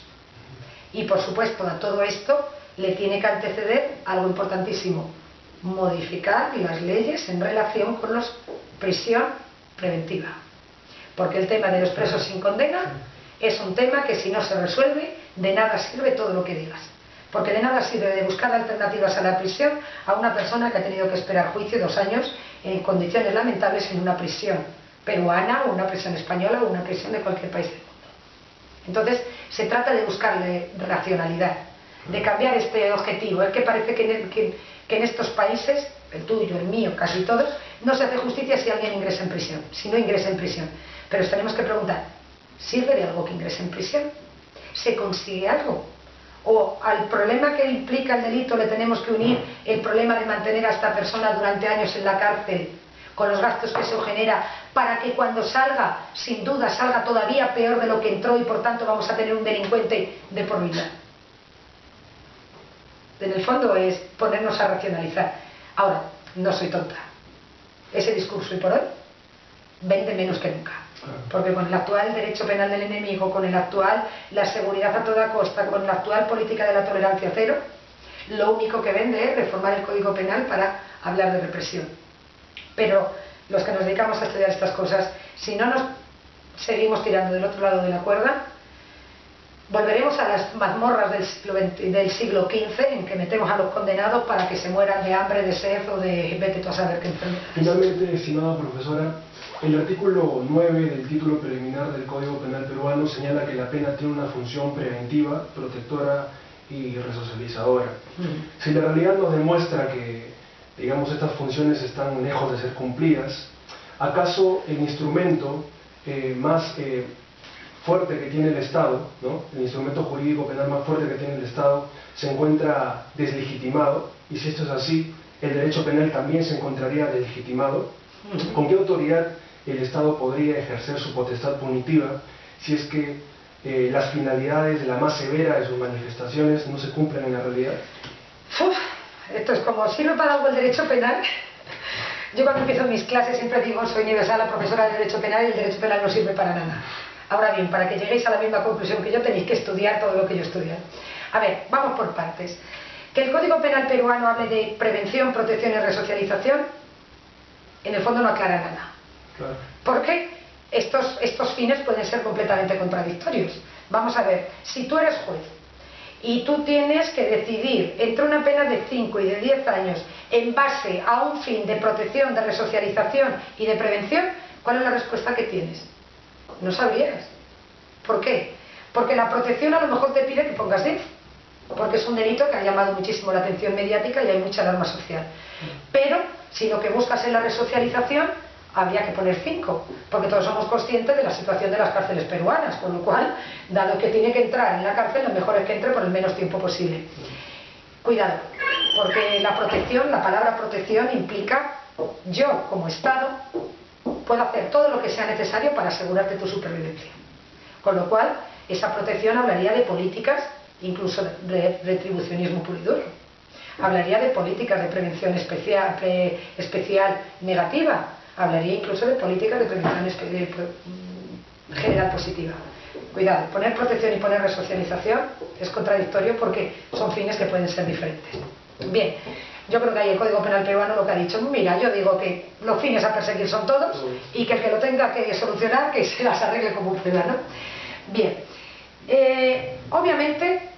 Y por supuesto a todo esto le tiene que anteceder algo importantísimo: modificar las leyes en relación con la prisión preventiva. Porque el tema de los presos sin condena es un tema que, si no se resuelve, de nada sirve todo lo que digas. Porque de nada sirve de buscar alternativas a la prisión a una persona que ha tenido que esperar juicio 2 años en condiciones lamentables en una prisión peruana o una prisión española o una prisión de cualquier país del mundo. Entonces, se trata de buscarle racionalidad, de cambiar este objetivo. Es que parece que en estos países, el tuyo, el mío, casi todos, no se hace justicia si alguien ingresa en prisión, si no ingresa en prisión. Pero os tenemos que preguntar, ¿sirve de algo que ingrese en prisión? ¿Se consigue algo? ¿O al problema que implica el delito le tenemos que unir el problema de mantener a esta persona durante años en la cárcel, con los gastos que eso genera, para que cuando salga, sin duda, salga todavía peor de lo que entró y por tanto vamos a tener un delincuente de por vida? En el fondo es ponernos a racionalizar. Ahora, no soy tonta. Ese discurso hoy por hoy vende menos que nunca. Porque con el actual derecho penal del enemigo, con el actual la seguridad a toda costa, con la actual política de la tolerancia cero, lo único que vende es reformar el Código Penal para hablar de represión. Pero los que nos dedicamos a estudiar estas cosas, si no nos seguimos tirando del otro lado de la cuerda, volveremos a las mazmorras del siglo XV, en que metemos a los condenados para que se mueran de hambre, de sed o de vete tú a saber qué enfermedad. Finalmente, estimada profesora, el artículo 9 del título preliminar del Código Penal peruano señala que la pena tiene una función preventiva, protectora y resocializadora. Si la realidad nos demuestra que, digamos, estas funciones están lejos de ser cumplidas, ¿acaso el instrumento más fuerte que tiene el Estado, ¿no? El instrumento jurídico penal más fuerte que tiene el Estado, se encuentra deslegitimado? Y si esto es así, ¿el derecho penal también se encontraría deslegitimado? ¿Con qué autoridad el Estado podría ejercer su potestad punitiva si es que las finalidades de la más severa de sus manifestaciones no se cumplen en la realidad? Esto es como, ¿sirve para algo el derecho penal? Yo cuando empiezo mis clases siempre digo, soy Nieves Sala, profesora de Derecho Penal, y el Derecho Penal no sirve para nada. Ahora bien, para que lleguéis a la misma conclusión que yo, tenéis que estudiar todo lo que yo estudio. A ver, vamos por partes. Que el Código Penal peruano hable de prevención, protección y resocialización, en el fondo no aclara nada. Claro. Porque estos fines pueden ser completamente contradictorios. Vamos a ver, si tú eres juez y tú tienes que decidir entre una pena de 5 y de 10 años en base a un fin de protección, de resocialización y de prevención, ¿cuál es la respuesta que tienes? No sabrías. ¿Por qué? Porque la protección a lo mejor te pide que pongas 10, porque es un delito que ha llamado muchísimo la atención mediática y hay mucha alarma social. Pero si lo que buscas es la resocialización, habría que poner 5, porque todos somos conscientes de la situación de las cárceles peruanas, con lo cual, dado que tiene que entrar en la cárcel, lo mejor es que entre por el menos tiempo posible. Cuidado, porque la protección, la palabra protección implica, yo como Estado puedo hacer todo lo que sea necesario para asegurarte tu supervivencia. Con lo cual, esa protección hablaría de políticas, incluso de retribucionismo puro y duro. Hablaría de políticas de prevención especial negativa. Hablaría incluso de políticas de prevención general positiva. Cuidado, poner protección y poner resocialización es contradictorio porque son fines que pueden ser diferentes. Bien, yo creo que ahí el Código Penal peruano lo que ha dicho, mira, yo digo que los fines a perseguir son todos y que el que lo tenga que solucionar, que se las arregle como pueda, ¿no? Bien, obviamente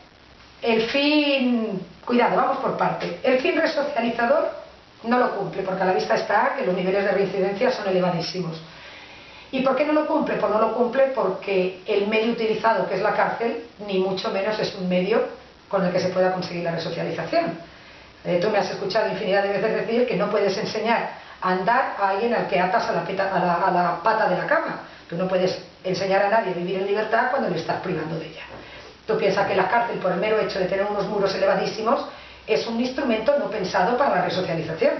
el fin, cuidado, vamos por parte, el fin resocializador no lo cumple, porque a la vista está que los niveles de reincidencia son elevadísimos. ¿Y por qué no lo cumple? Pues no lo cumple porque el medio utilizado, que es la cárcel, ni mucho menos es un medio con el que se pueda conseguir la resocialización. Tú me has escuchado infinidad de veces decir que no puedes enseñar a andar a alguien al que atas a la pata de la cama. Tú no puedes enseñar a nadie a vivir en libertad cuando le estás privando de ella. Tú piensas que la cárcel, por el mero hecho de tener unos muros elevadísimos, es un instrumento no pensado para la resocialización.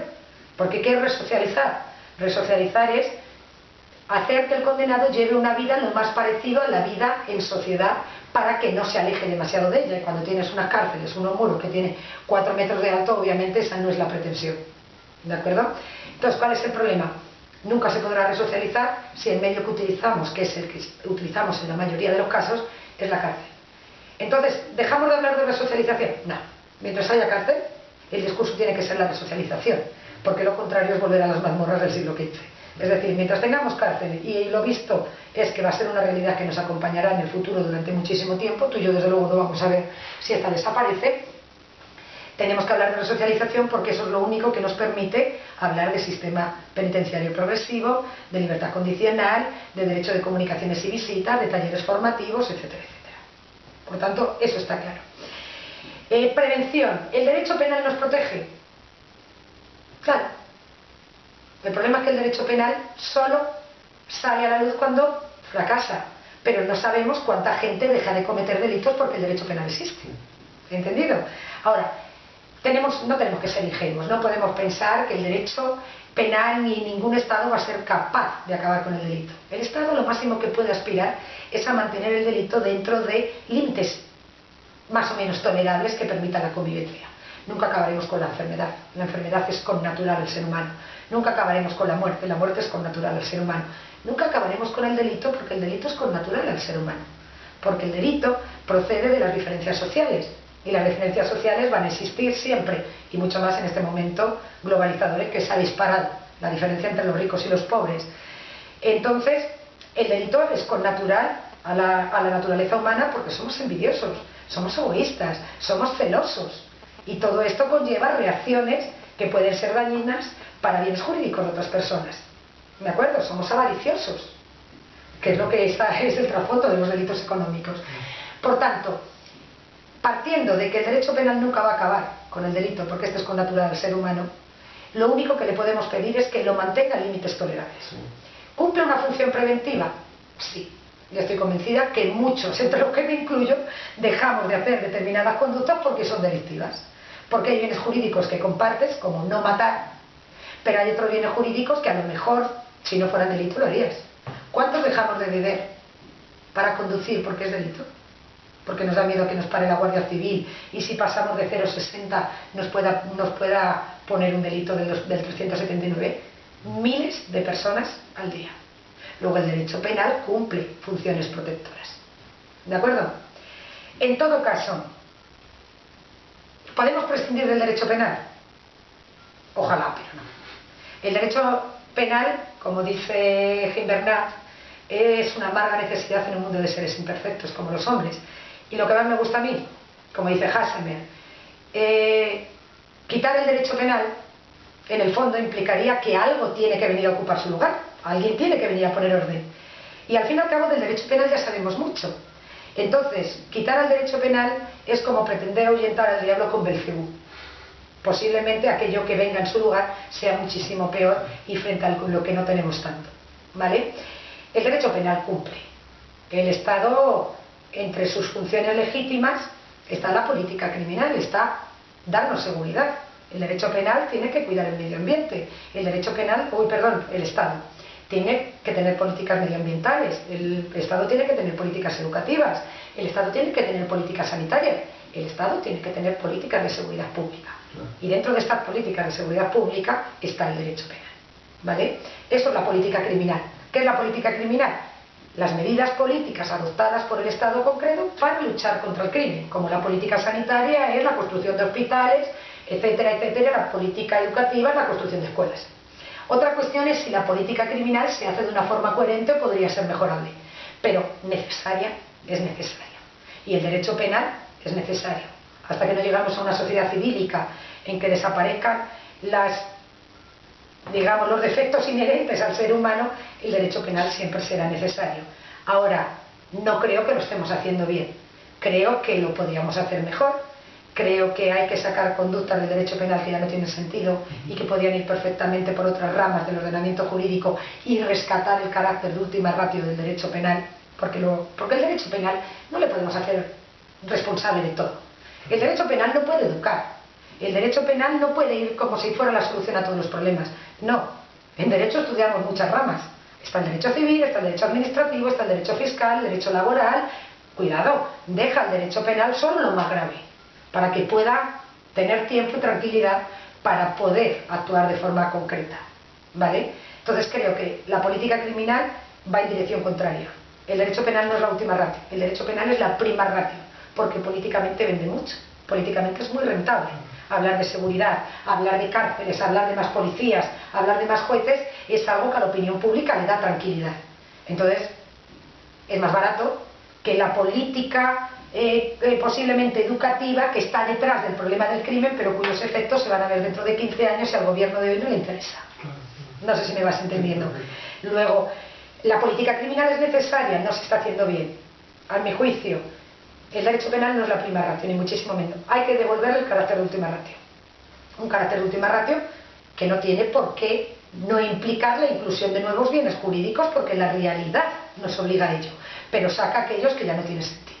Porque ¿qué es resocializar? Resocializar es hacer que el condenado lleve una vida lo más parecido a la vida en sociedad para que no se aleje demasiado de ella. Y cuando tienes unas cárceles, unos muros que tienen 4 metros de alto, obviamente esa no es la pretensión. ¿De acuerdo? Entonces, ¿cuál es el problema? Nunca se podrá resocializar si el medio que utilizamos, que es el que utilizamos en la mayoría de los casos, es la cárcel. Entonces, ¿dejamos de hablar de resocialización? No. Mientras haya cárcel, el discurso tiene que ser la resocialización, porque lo contrario es volver a las mazmorras del siglo XV. Es decir, mientras tengamos cárcel, y lo visto es que va a ser una realidad que nos acompañará en el futuro durante muchísimo tiempo, tú y yo desde luego no vamos a ver si esta desaparece, tenemos que hablar de resocialización porque eso es lo único que nos permite hablar de sistema penitenciario progresivo, de libertad condicional, de derecho de comunicaciones y visitas, de talleres formativos, etcétera, etcétera. Por tanto, eso está claro. Prevención. ¿El derecho penal nos protege? Claro. El problema es que el derecho penal solo sale a la luz cuando fracasa, pero no sabemos cuánta gente deja de cometer delitos porque el derecho penal existe. ¿Entendido? Ahora, no tenemos que ser ingenuos, no podemos pensar que el derecho penal ni ningún Estado va a ser capaz de acabar con el delito. El Estado lo máximo que puede aspirar es a mantener el delito dentro de límites más o menos tolerables que permitan la convivencia. Nunca acabaremos con la enfermedad es connatural al ser humano. Nunca acabaremos con la muerte es connatural al ser humano. Nunca acabaremos con el delito porque el delito es connatural al ser humano. Porque el delito procede de las diferencias sociales. Y las diferencias sociales van a existir siempre, y mucho más en este momento globalizador en que se ha disparado la diferencia entre los ricos y los pobres. Entonces, el delito es connatural a la naturaleza humana porque somos envidiosos, somos egoístas, somos celosos. Y todo esto conlleva reacciones que pueden ser dañinas para bienes jurídicos de otras personas. ¿De acuerdo? Somos avariciosos, que es lo que es el trasfondo de los delitos económicos. Por tanto, partiendo de que el derecho penal nunca va a acabar con el delito, porque este es connatural al ser humano, lo único que le podemos pedir es que lo mantenga en límites tolerables. ¿Cumple una función preventiva? Sí. Yo estoy convencida que muchos, entre los que me incluyo, dejamos de hacer determinadas conductas porque son delictivas. Porque hay bienes jurídicos que compartes, como no matar, pero hay otros bienes jurídicos que a lo mejor, si no fueran delito, lo harías. ¿Cuántos dejamos de beber para conducir porque es delito? Porque nos da miedo que nos pare la Guardia Civil y si pasamos de 0,60 nos pueda poner un delito del 379. Miles de personas al día. Luego el derecho penal cumple funciones protectoras. ¿De acuerdo? En todo caso, ¿podemos prescindir del derecho penal? Ojalá, pero no. El derecho penal, como dice Jean Bernat, es una amarga necesidad en un mundo de seres imperfectos como los hombres. Y lo que más me gusta a mí, como dice Hasselmer, quitar el derecho penal, en el fondo implicaría que algo tiene que venir a ocupar su lugar, alguien tiene que venir a poner orden. Y al fin y al cabo del derecho penal ya sabemos mucho. Entonces, quitar el derecho penal es como pretender ahuyentar al diablo con Belcebú. Posiblemente aquello que venga en su lugar sea muchísimo peor y frente a lo que no tenemos tanto. ¿Vale? El derecho penal cumple. El Estado, entre sus funciones legítimas, está la política criminal, está darnos seguridad. El derecho penal tiene que cuidar el medio ambiente. El derecho penal, el Estado tiene que tener políticas medioambientales. El Estado tiene que tener políticas educativas. El Estado tiene que tener políticas sanitarias. El Estado tiene que tener políticas de seguridad pública. Y dentro de estas políticas de seguridad pública está el derecho penal. ¿Vale? Eso es la política criminal. ¿Qué es la política criminal? Las medidas políticas adoptadas por el Estado concreto para luchar contra el crimen, como la política sanitaria es la construcción de hospitales, etcétera, etcétera, la política educativa es la construcción de escuelas. Otra cuestión es si la política criminal se hace de una forma coherente o podría ser mejorable, pero necesaria es necesaria. Y el derecho penal es necesario. Hasta que no llegamos a una sociedad civilica en que desaparezcan los defectos inherentes al ser humano, el derecho penal siempre será necesario. Ahora, no creo que lo estemos haciendo bien. Creo que lo podríamos hacer mejor. Creo que hay que sacar conductas del derecho penal que ya no tienen sentido y que podrían ir perfectamente por otras ramas del ordenamiento jurídico y rescatar el carácter de última ratio del derecho penal, porque el derecho penal no le podemos hacer responsable de todo. El derecho penal no puede educar. El derecho penal no puede ir como si fuera la solución a todos los problemas. No. En derecho estudiamos muchas ramas. Está el derecho civil, está el derecho administrativo, está el derecho fiscal, el derecho laboral. Cuidado, deja el derecho penal solo lo más grave, para que pueda tener tiempo y tranquilidad para poder actuar de forma concreta. ¿Vale? Entonces creo que la política criminal va en dirección contraria. El derecho penal no es la última ratio, el derecho penal es la prima ratio, porque políticamente vende mucho, políticamente es muy rentable. Hablar de seguridad, hablar de cárceles, hablar de más policías, hablar de más jueces, es algo que a la opinión pública le da tranquilidad. Entonces, es más barato que la política posiblemente educativa que está detrás del problema del crimen, pero cuyos efectos se van a ver dentro de 15 años y al gobierno de hoy no le interesa. No sé si me vas entendiendo. Luego, la política criminal es necesaria, no se está haciendo bien. A mi juicio, el derecho penal no es la prima ratio, ni muchísimo menos. Hay que devolverle el carácter de última ratio. Un carácter de última ratio que no tiene por qué no implicar la inclusión de nuevos bienes jurídicos, porque la realidad nos obliga a ello, pero saca aquellos que ya no tienen sentido.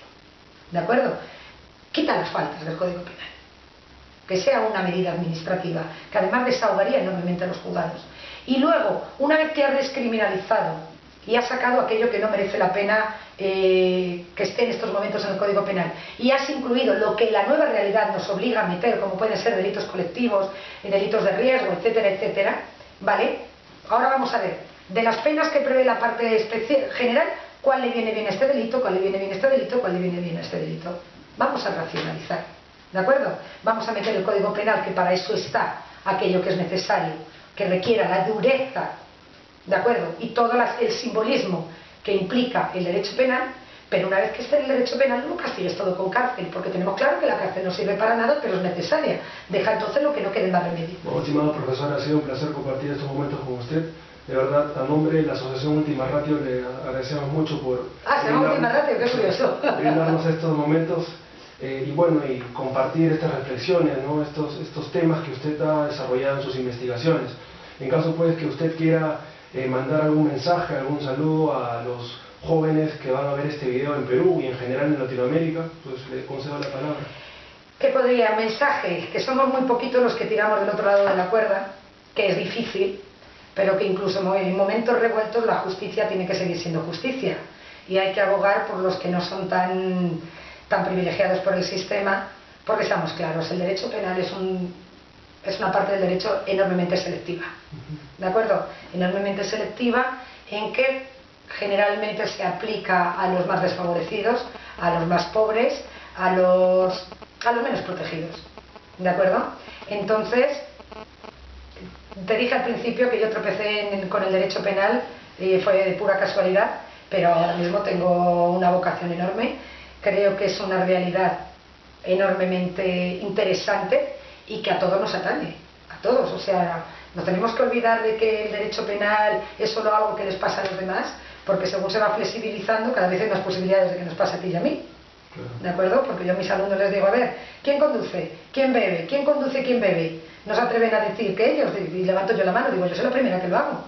¿De acuerdo? Quita las faltas del Código Penal. Que sea una medida administrativa, que además desahogaría enormemente a los juzgados. Y luego, una vez que has descriminalizado y has sacado aquello que no merece la pena que esté en estos momentos en el Código Penal, y has incluido lo que la nueva realidad nos obliga a meter, como pueden ser delitos colectivos, delitos de riesgo, etcétera, etcétera, ¿vale? Ahora vamos a ver, de las penas que prevé la parte general, ¿cuál le viene bien a este delito? ¿Cuál le viene bien a este delito? ¿Cuál le viene bien a este delito? Vamos a racionalizar, ¿de acuerdo? Vamos a meter el Código Penal, que para eso está, aquello que es necesario, que requiera la dureza, ¿de acuerdo? Y todo el simbolismo que implica el derecho penal, pero una vez que esté en el derecho penal no castigues todo con cárcel, porque tenemos claro que la cárcel no sirve para nada, pero es necesaria. Deja entonces lo que no quede más remedio. Estimado profesor, ha sido un placer compartir estos momentos con usted. De verdad, a nombre de la Asociación Última Ratio le agradecemos mucho por se llama Última Ratio, qué curioso. Brindarnos estos momentos y bueno, y compartir estas reflexiones, ¿no? estos temas que usted ha desarrollado en sus investigaciones. En caso pues que usted quiera mandar algún mensaje, algún saludo a los jóvenes que van a ver este video en Perú y en general en Latinoamérica, pues le concedo la palabra. ¿Qué podría? Mensaje, que somos muy poquitos los que tiramos del otro lado de la cuerda, que es difícil, pero que incluso en momentos revueltos la justicia tiene que seguir siendo justicia. Y hay que abogar por los que no son tan privilegiados por el sistema, porque seamos claros, el derecho penal es una parte del derecho enormemente selectiva. ¿De acuerdo? Enormemente selectiva en que generalmente se aplica a los más desfavorecidos, a los más pobres, a los menos protegidos. ¿De acuerdo? Entonces, te dije al principio que yo tropecé con el derecho penal y fue de pura casualidad, pero ahora mismo tengo una vocación enorme. Creo que es una realidad enormemente interesante y que a todos nos atañe, a todos. O sea, no tenemos que olvidar de que el derecho penal es solo algo que les pasa a los demás, porque según se va flexibilizando, cada vez hay más posibilidades de que nos pase a ti y a mí. ¿De acuerdo? Porque yo a mis alumnos les digo, a ver, ¿quién conduce? ¿Quién bebe? ¿Quién conduce? ¿Quién bebe? No se atreven a decir que ellos, y levanto yo la mano, digo, yo soy la primera que lo hago.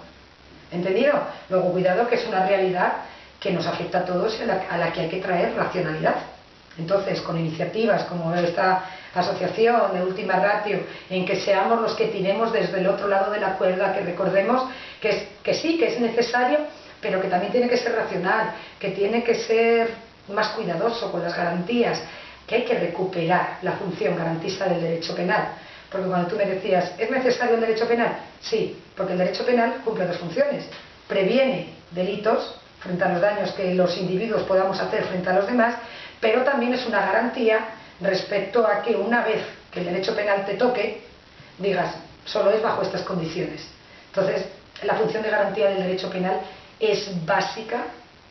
¿Entendido? Luego, cuidado, que es una realidad que nos afecta a todos y a la que hay que traer racionalidad. Entonces, con iniciativas como esta asociación de Última Ratio, en que seamos los que tiremos desde el otro lado de la cuerda, que recordemos que sí, que es necesario, pero que también tiene que ser racional, que tiene que ser más cuidadoso con las garantías, que hay que recuperar la función garantista del derecho penal. Porque cuando tú me decías, ¿es necesario el derecho penal? Sí, porque el derecho penal cumple dos funciones. Previene delitos frente a los daños que los individuos podamos hacer frente a los demás, pero también es una garantía respecto a que una vez que el derecho penal te toque, digas, solo es bajo estas condiciones. Entonces, la función de garantía del derecho penal es básica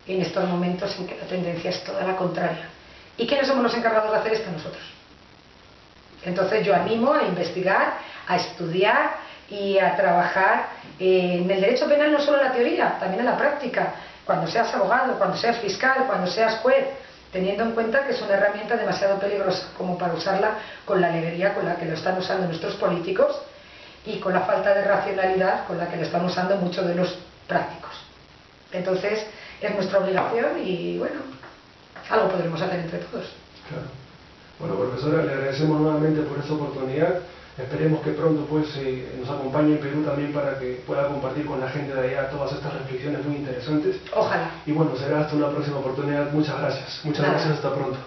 en estos momentos en que la tendencia es toda la contraria. ¿Y quiénes somos los encargados de hacer esto? Nosotros. Entonces yo animo a investigar, a estudiar y a trabajar en el derecho penal, no solo en la teoría, también en la práctica, cuando seas abogado, cuando seas fiscal, cuando seas juez, teniendo en cuenta que es una herramienta demasiado peligrosa como para usarla con la levería con la que lo están usando nuestros políticos y con la falta de racionalidad con la que lo están usando muchos de los prácticos. Entonces, es nuestra obligación y, bueno, algo podremos hacer entre todos. Claro. Bueno, profesora, le agradecemos nuevamente por esta oportunidad. Esperemos que pronto pues, nos acompañe en Perú también para que pueda compartir con la gente de allá todas estas reflexiones muy interesantes. Ojalá. Y bueno, será hasta una próxima oportunidad. Muchas gracias. Muchas gracias. Hasta pronto.